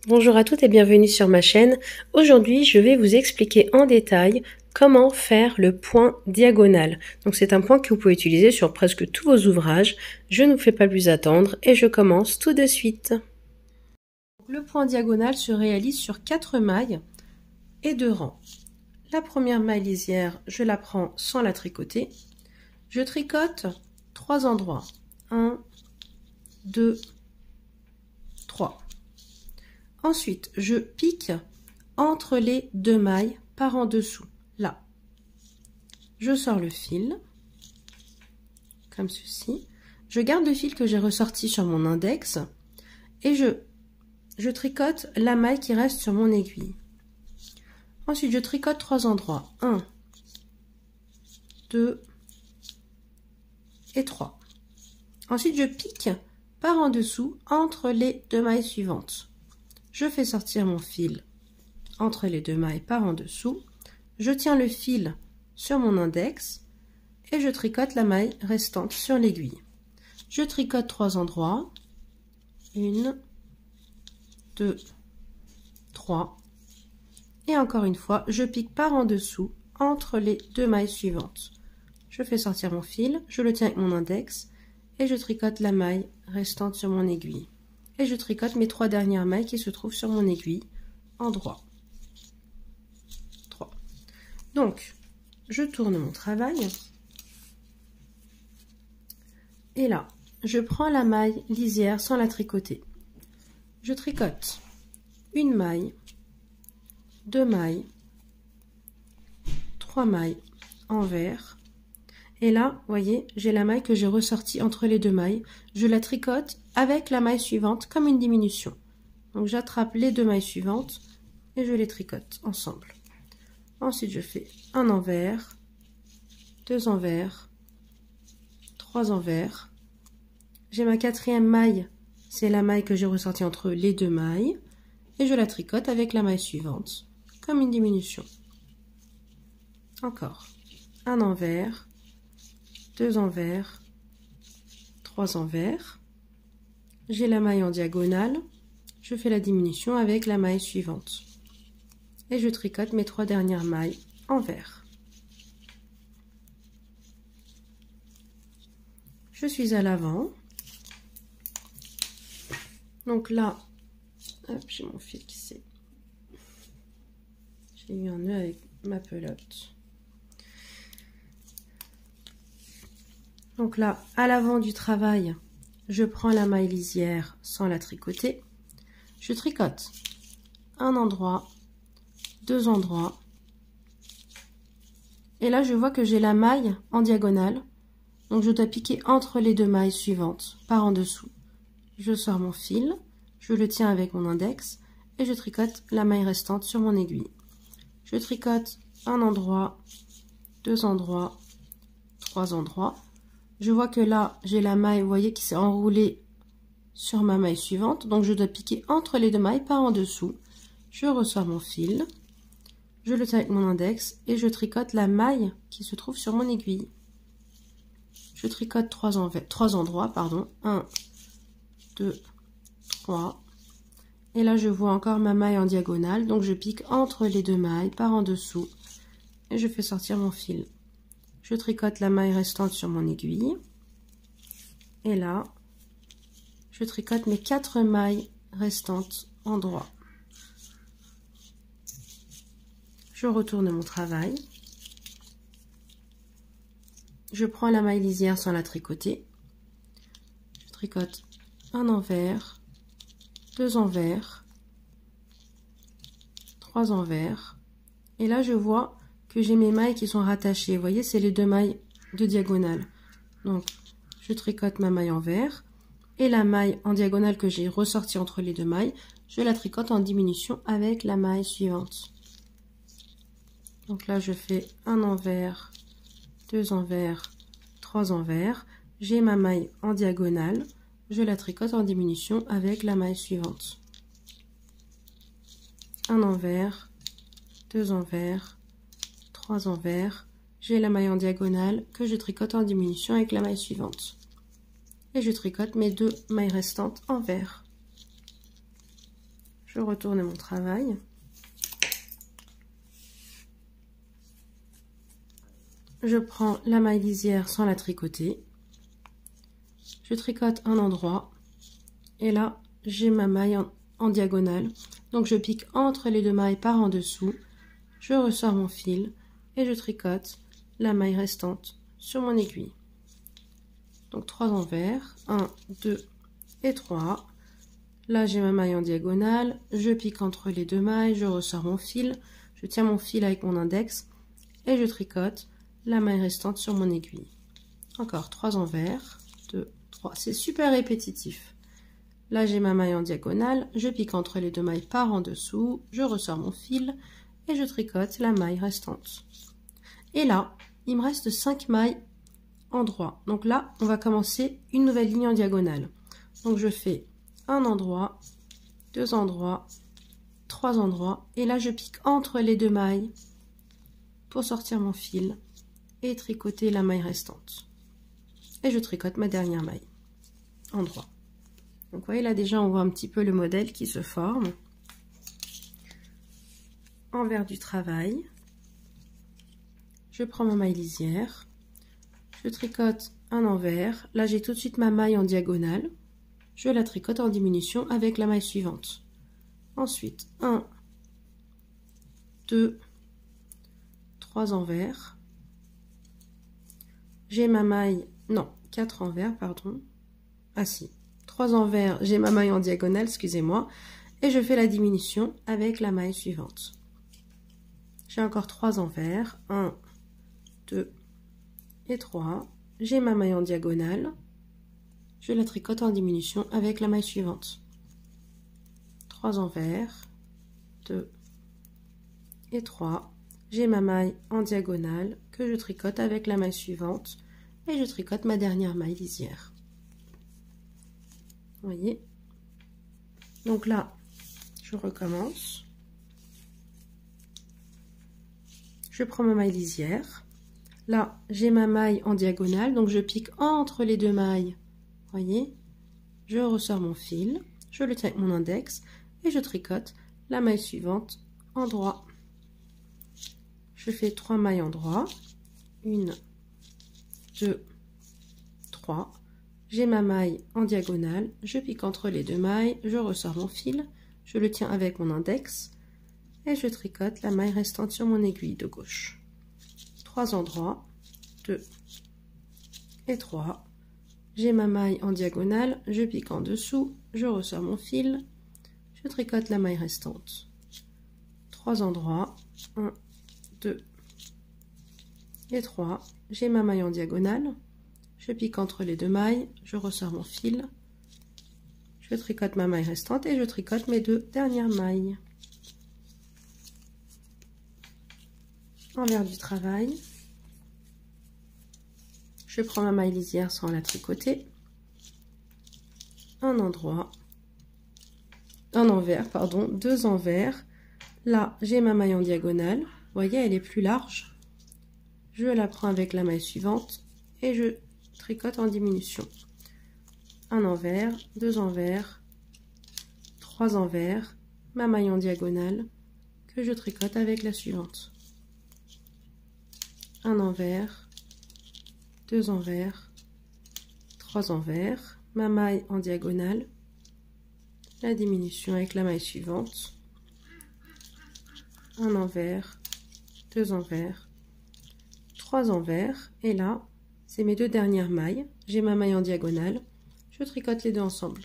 Bonjour à toutes et bienvenue sur ma chaîne. Aujourd'hui, je vais vous expliquer en détail comment faire le point diagonal. Donc c'est un point que vous pouvez utiliser sur presque tous vos ouvrages. Je ne vous fais pas plus attendre et je commence tout de suite. Le point diagonal se réalise sur 4 mailles et 2 rangs. La première maille lisière, je la prends sans la tricoter. Je tricote 3 endroits. 1, 2, 3. Ensuite, je pique entre les 2 mailles par en dessous, là. Je sors le fil, comme ceci. Je garde le fil que j'ai ressorti sur mon index et je tricote la maille qui reste sur mon aiguille. Ensuite, je tricote 3 endroits. 1, 2 et 3. Ensuite, je pique par en dessous entre les 2 mailles suivantes. Je fais sortir mon fil entre les 2 mailles par en dessous. Je tiens le fil sur mon index et je tricote la maille restante sur l'aiguille. Je tricote 3 endroits. 1, 2, 3. Et encore une fois, je pique par en dessous entre les 2 mailles suivantes. Je fais sortir mon fil, je le tiens avec mon index et je tricote la maille restante sur mon aiguille. Et je tricote mes 3 dernières mailles qui se trouvent sur mon aiguille en droit. 3. Donc, je tourne mon travail. Et là, je prends la maille lisière sans la tricoter. Je tricote une maille, 2 mailles, 3 mailles envers. Et là, vous voyez, j'ai la maille que j'ai ressortie entre les 2 mailles. Je la tricote avec la maille suivante comme une diminution. Donc j'attrape les 2 mailles suivantes et je les tricote ensemble. Ensuite, je fais un envers, 2 envers, 3 envers. J'ai ma 4e maille, c'est la maille que j'ai ressortie entre les 2 mailles. Et je la tricote avec la maille suivante comme une diminution. Encore un envers, 2 envers, 3 envers. J'ai la maille en diagonale, je fais la diminution avec la maille suivante. Et je tricote mes 3 dernières mailles envers. Je suis à l'avant. Donc là, j'ai mon fil qui s'est... J'ai eu un nœud avec ma pelote. Donc là, à l'avant du travail, je prends la maille lisière sans la tricoter. Je tricote un endroit, 2 endroits. Et là, je vois que j'ai la maille en diagonale. Donc, je dois piquer entre les 2 mailles suivantes, par en dessous. Je sors mon fil, je le tiens avec mon index et je tricote la maille restante sur mon aiguille. Je tricote un endroit, 2 endroits, 3 endroits. Je vois que là, j'ai la maille, vous voyez, qui s'est enroulée sur ma maille suivante. Donc, je dois piquer entre les 2 mailles par en dessous. Je ressors mon fil, je le tiens avec mon index et je tricote la maille qui se trouve sur mon aiguille. Je tricote 3 endroits, pardon. 1, 2, 3. Et là, je vois encore ma maille en diagonale. Donc, je pique entre les 2 mailles par en dessous et je fais sortir mon fil. Je tricote la maille restante sur mon aiguille. Et là, je tricote mes 4 mailles restantes en droit. Je retourne mon travail. Je prends la maille lisière sans la tricoter. Je tricote un envers, 2 envers, 3 envers. Et là, je vois que j'ai mes mailles qui sont rattachées. Vous voyez, c'est les 2 mailles de diagonale. Donc, je tricote ma maille envers. Et la maille en diagonale que j'ai ressortie entre les 2 mailles, je la tricote en diminution avec la maille suivante. Donc là, je fais un envers, 2 envers, 3 envers. J'ai ma maille en diagonale. Je la tricote en diminution avec la maille suivante. Un envers, 2 envers, 3 envers, j'ai la maille en diagonale que je tricote en diminution avec la maille suivante. Et je tricote mes 2 mailles restantes envers. Je retourne mon travail. Je prends la maille lisière sans la tricoter. Je tricote un endroit. Et là, j'ai ma maille en diagonale. Donc je pique entre les deux mailles par en dessous. Je ressors mon fil et je tricote la maille restante sur mon aiguille. Donc 3 envers, 1, 2 et 3. Là, j'ai ma maille en diagonale, je pique entre les deux mailles, je ressors mon fil, je tiens mon fil avec mon index et je tricote la maille restante sur mon aiguille. Encore 3 envers, 2, 3. C'est super répétitif. Là, j'ai ma maille en diagonale, je pique entre les deux mailles par en dessous, je ressors mon fil et je tricote la maille restante. Et là, il me reste 5 mailles en droit. Donc là, on va commencer une nouvelle ligne en diagonale. Donc je fais un endroit, 2 endroits, 3 endroits. Et là, je pique entre les deux mailles pour sortir mon fil et tricoter la maille restante. Et je tricote ma dernière maille en droit. Donc vous voyez là déjà, on voit un petit peu le modèle qui se forme. Envers du travail. Je prends ma maille lisière. Je tricote un envers. Là, j'ai tout de suite ma maille en diagonale. Je la tricote en diminution avec la maille suivante. Ensuite, 1, 2, 3 envers. J'ai ma maille, non, 4 envers, pardon. Ah si, 3 envers, j'ai ma maille en diagonale, excusez-moi. Et je fais la diminution avec la maille suivante. J'ai encore 3 envers, 1, 2 et 3. J'ai ma maille en diagonale. Je la tricote en diminution avec la maille suivante. 3 envers, 2 et 3. J'ai ma maille en diagonale que je tricote avec la maille suivante et je tricote ma dernière maille lisière. Vous voyez? Donc là, je recommence. Je prends ma maille lisière. Là, j'ai ma maille en diagonale, donc je pique entre les deux mailles. Voyez, je ressors mon fil, je le tiens avec mon index et je tricote la maille suivante en droit. Je fais 3 mailles en droit, 1, 2, 3. J'ai ma maille en diagonale, je pique entre les deux mailles, je ressors mon fil, je le tiens avec mon index et je tricote la maille restante sur mon aiguille de gauche. 3 endroits, 2 et 3. J'ai ma maille en diagonale, je pique en dessous, je ressors mon fil, je tricote la maille restante. 3 endroits, 1, 2 et 3. J'ai ma maille en diagonale, je pique entre les deux mailles, je ressors mon fil, je tricote ma maille restante et je tricote mes 2 dernières mailles. Envers du travail. Je prends ma maille lisière sans la tricoter, un endroit, un envers, pardon, 2 envers. Là, j'ai ma maille en diagonale, vous voyez, elle est plus large. Je la prends avec la maille suivante et je tricote en diminution. Un envers, 2 envers, 3 envers, ma maille en diagonale que je tricote avec la suivante. Un envers, 2 envers, 3 envers, ma maille en diagonale, la diminution avec la maille suivante, un envers, 2 envers, 3 envers, et là, c'est mes 2 dernières mailles. J'ai ma maille en diagonale, je tricote les 2 ensemble.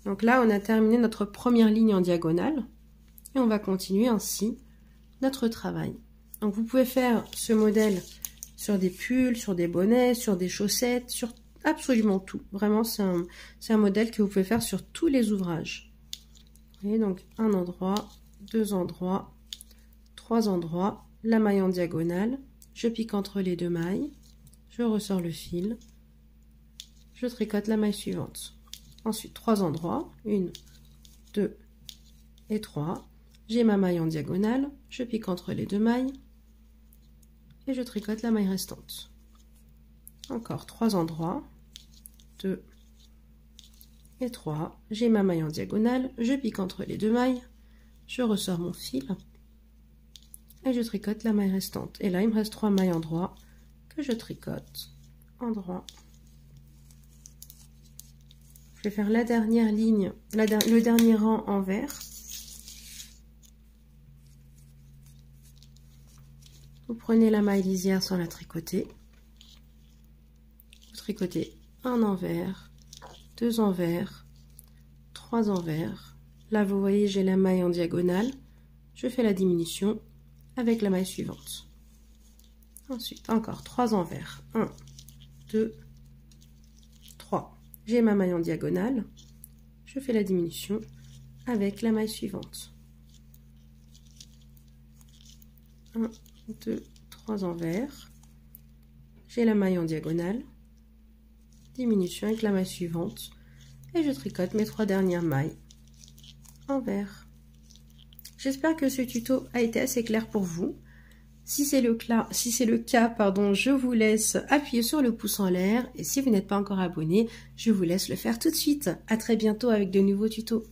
Donc là, on a terminé notre première ligne en diagonale, et on va continuer ainsi notre travail. Donc vous pouvez faire ce modèle sur des pulls, sur des bonnets, sur des chaussettes, sur absolument tout. Vraiment, c'est un modèle que vous pouvez faire sur tous les ouvrages. Vous voyez, donc un endroit, 2 endroits, 3 endroits, la maille en diagonale, je pique entre les 2 mailles, je ressors le fil, je tricote la maille suivante. Ensuite, 3 endroits, 1, 2 et 3. J'ai ma maille en diagonale, je pique entre les 2 mailles, et je tricote la maille restante. Encore 3 endroits, 2 et 3. J'ai ma maille en diagonale, je pique entre les deux mailles, je ressors mon fil et je tricote la maille restante. Et là, il me reste 3 mailles en droit que je tricote en droit. Je vais faire la dernière ligne, le dernier rang en vert. Vous prenez la maille lisière sans la tricoter. Vous tricotez un envers, 2 envers, 3 envers. Là, vous voyez, j'ai la maille en diagonale. Je fais la diminution avec la maille suivante. Ensuite, encore 3 envers. 1, 2, 3. J'ai ma maille en diagonale. Je fais la diminution avec la maille suivante. 1, 2, 3 envers. J'ai la maille en diagonale. Diminution avec la maille suivante. Et je tricote mes 3 dernières mailles en vert. J'espère que ce tuto a été assez clair pour vous. Si c'est le cas, je vous laisse appuyer sur le pouce en l'air. Et si vous n'êtes pas encore abonné, je vous laisse le faire tout de suite. À très bientôt avec de nouveaux tutos.